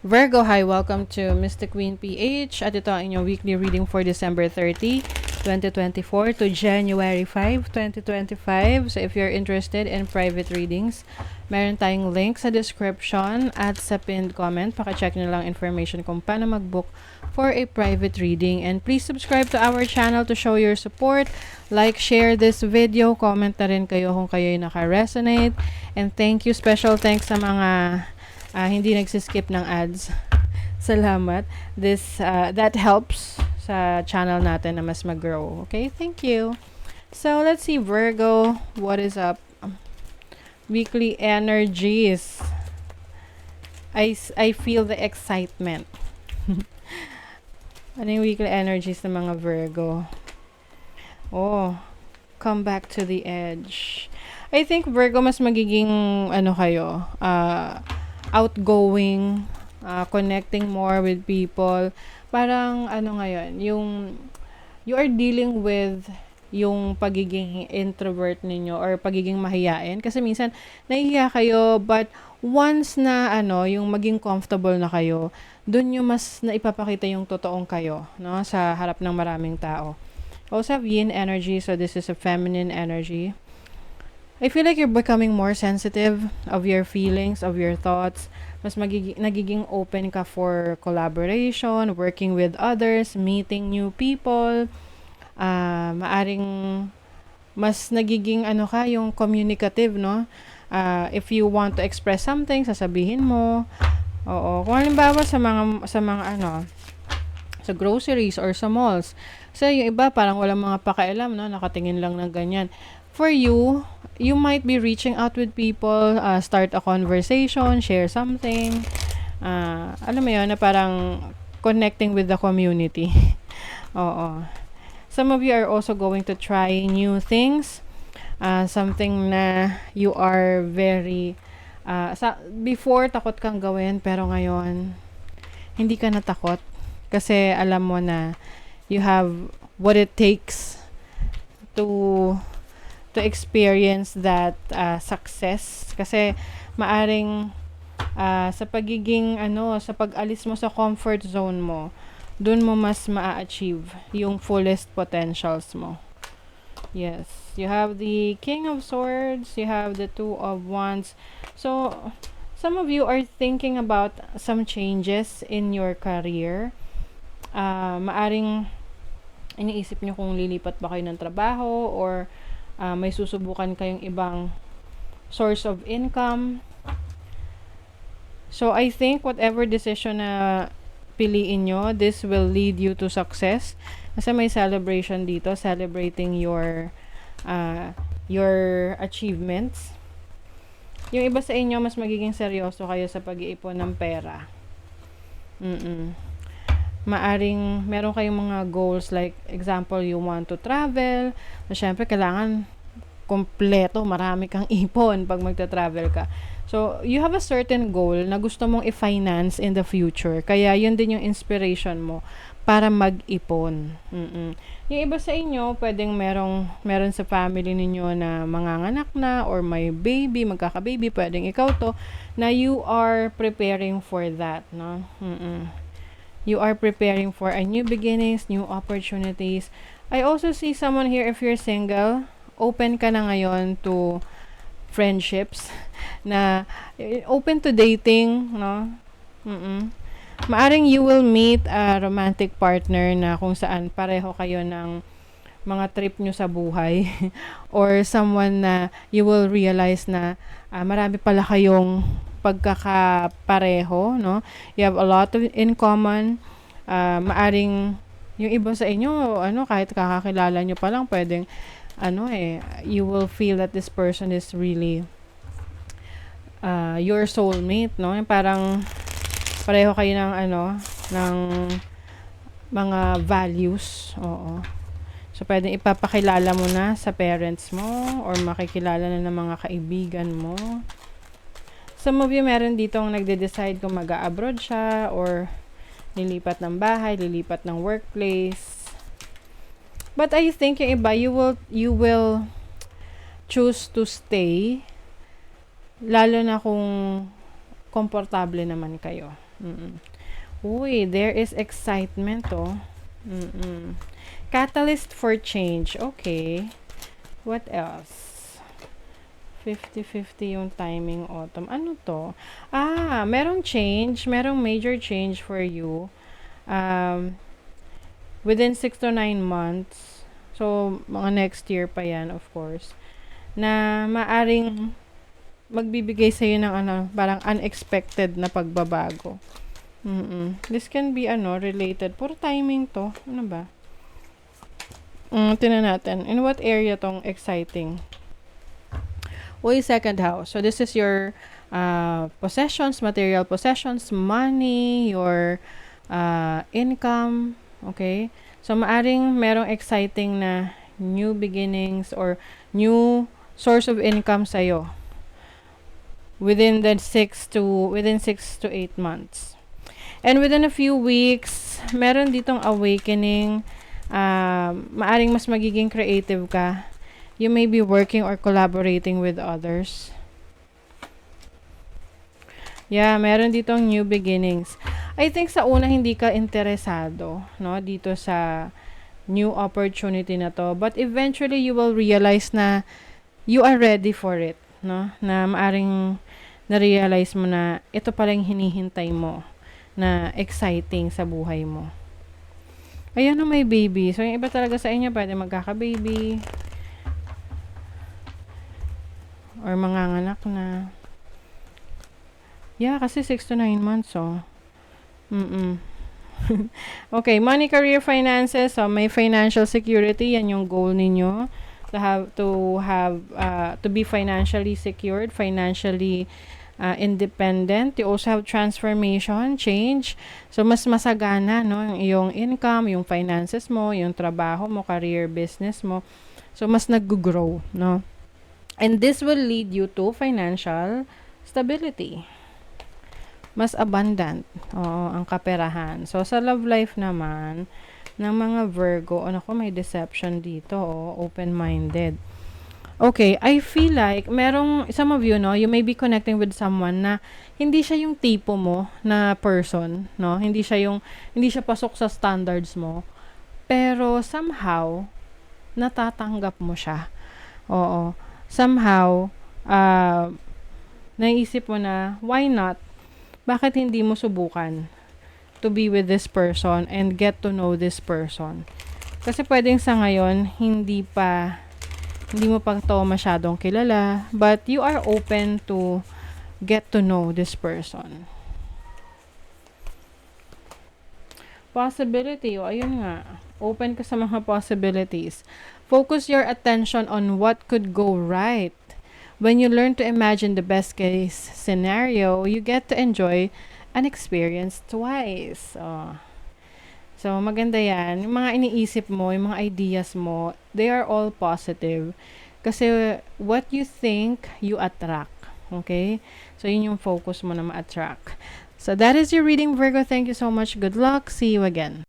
Virgo, hi! Welcome to Mystic Queen PH at ito ang inyong weekly reading for December 30, 2024 to January 5, 2025. So if you're interested in private readings, meron tayong link sa description at sa pinned comment. Paka-check nyo lang information kung paano mag-book for a private reading. And please subscribe to our channel to show your support. Like, share this video, comment na rin kayo kung kayo'y naka-resonate. And thank you, special thanks sa mga hindi nagsiskip ng ads. Salamat. That helps sa channel natin na mas mag-grow. Okay, thank you. So, let's see, Virgo, what is up? Weekly energies. I feel the excitement. Ano yung weekly energies ng mga Virgo? Oh, come back to the edge. I think Virgo mas magiging kayo, outgoing, connecting more with people. Parang ngayon, yung you are dealing with yung pagiging introvert ninyo or pagiging mahiyain kasi minsan nahihiya kayo, but once na yung maging comfortable na kayo, dun yung mas naipapakita yung totoong kayo, no, sa harap ng maraming tao. Also have yin energy, so this is a feminine energy. I feel like you're becoming more sensitive of your feelings, of your thoughts. Mas nagiging open ka for collaboration, working with others, meeting new people. Maaring mas nagiging yung communicative, no? If you want to express something, sasabihin mo. Oo. Kung halimbawa sa mga sa groceries or sa malls. So, yung iba parang walang mga pakialam, no? Nakatingin lang ng ganyan. For you, you might be reaching out with people, start a conversation, share something. Alam mo yun, na parang connecting with the community. Oo. Some of you are also going to try new things. Something na you are very, before takot kang gawin, pero ngayon, hindi ka natakot. Kasi alam mo na you have what it takes to experience that success. Kasi maaring sa pagiging sa pag-alis mo sa comfort zone mo, dun mo mas ma-achieve yung fullest potentials mo. Yes, you have the King of Swords, you have the Two of Wands. So some of you are thinking about some changes in your career. Maaring iniisip nyo kung lilipat ba kayo ng trabaho or may susubukan kayong ibang source of income. So, I think whatever decision na piliin nyo, this will lead you to success. Kasi may celebration dito, celebrating your achievements. Yung iba sa inyo, mas magiging seryoso kayo sa pag-iipon ng pera. Maaring meron kayong mga goals, like example, you want to travel. So, syempre, kailangan kompleto, marami kang ipon pag magta-travel ka. So, you have a certain goal na gusto mong i-finance in the future. Kaya, yun din yung inspiration mo para mag-ipon. Yung iba sa inyo, pwedeng meron sa family ninyo na manganganak na or may baby, magkaka-baby, pwedeng ikaw to, na you are preparing for that, no? You are preparing for a new beginnings, new opportunities. I also see someone here, if you're single, open ka na ngayon to friendships, na open to dating, no? Maaring you will meet a romantic partner na kung saan pareho kayo ng mga trip nyo sa buhay or someone na you will realize na marami pala kayong pagkakapareho, no? You have a lot in common. Maaring yung iba sa inyo, kahit kakakilala nyo pa lang, pwedeng you will feel that this person is really your soulmate, no? Yung parang pareho kayo ng ng mga values. Oo. So, pwedeng ipapakilala mo na sa parents mo or makikilala na ng mga kaibigan mo. Some of you meron ditong nagde-decide kung mag-a-abroad siya or lilipat ng bahay, lilipat ng workplace. But I think yung iba, you will choose to stay, lalo na kung komportable naman kayo. Mm-mm. Uy, there is excitement, oh. Mm-mm. Catalyst for change. Okay. What else? 50-50 yung timing autumn. Ano to? Merong change. Merong major change for you. Um, within 6 to 9 months. So, mga next year pa yan, of course. Na maaring magbibigay sa'yo ng parang unexpected na pagbabago. This can be, related. Puro timing to. Ano ba? Tingnan natin. In what area tong exciting? Uy, second house. So, this is your possessions, material possessions, money, your income. Okay? So, maaring merong exciting na new beginnings or new source of income sa'yo within 6 to 8 months. And within a few weeks, meron ditong awakening. Maaring mas magiging creative ka. You may be working or collaborating with others. Yeah, meron ditong new beginnings. I think sa una hindi ka interesado, no, dito sa new opportunity na to. But eventually you will realize na you are ready for it, no? Na maaring na-realize mo na ito pala yung hinihintay mo na exciting sa buhay mo. Ayan na, may baby. So, yung iba talaga sa inyo, pwede magkaka-baby. Or manganganak na. Yeah, kasi 6 to 9 months, oh. Okay, money, career, finances. So, may financial security. Yan yung goal ninyo. To be financially secured, financially independent. You also have transformation, change. So, mas masagana, no? Yung income, yung finances mo, yung trabaho mo, career, business mo. So, mas nag-grow, no? And this will lead you to financial stability. Mas abundant. Oo, ang kaperahan. So, sa love life naman, ng mga Virgo, may deception dito, open-minded. Okay, I feel like some of you, no, you may be connecting with someone na hindi siya yung tipo mo na person, no? Hindi siya pasok sa standards mo. Pero somehow natatanggap mo siya. Oo. Somehow naisip mo na why not? Bakit hindi mo subukan to be with this person and get to know this person? Kasi pwedeng sa ngayon hindi mo pa to masyadong kilala, but you are open to get to know this person. Possibility, ayun nga. Open ka sa mga possibilities. Focus your attention on what could go right. When you learn to imagine the best case scenario, you get to enjoy an experience twice. So, maganda yan. Yung mga iniisip mo, yung mga ideas mo, they are all positive. Kasi what you think, you attract. Okay? So, yun yung focus mo na ma-attract. So, that is your reading, Virgo. Thank you so much. Good luck. See you again.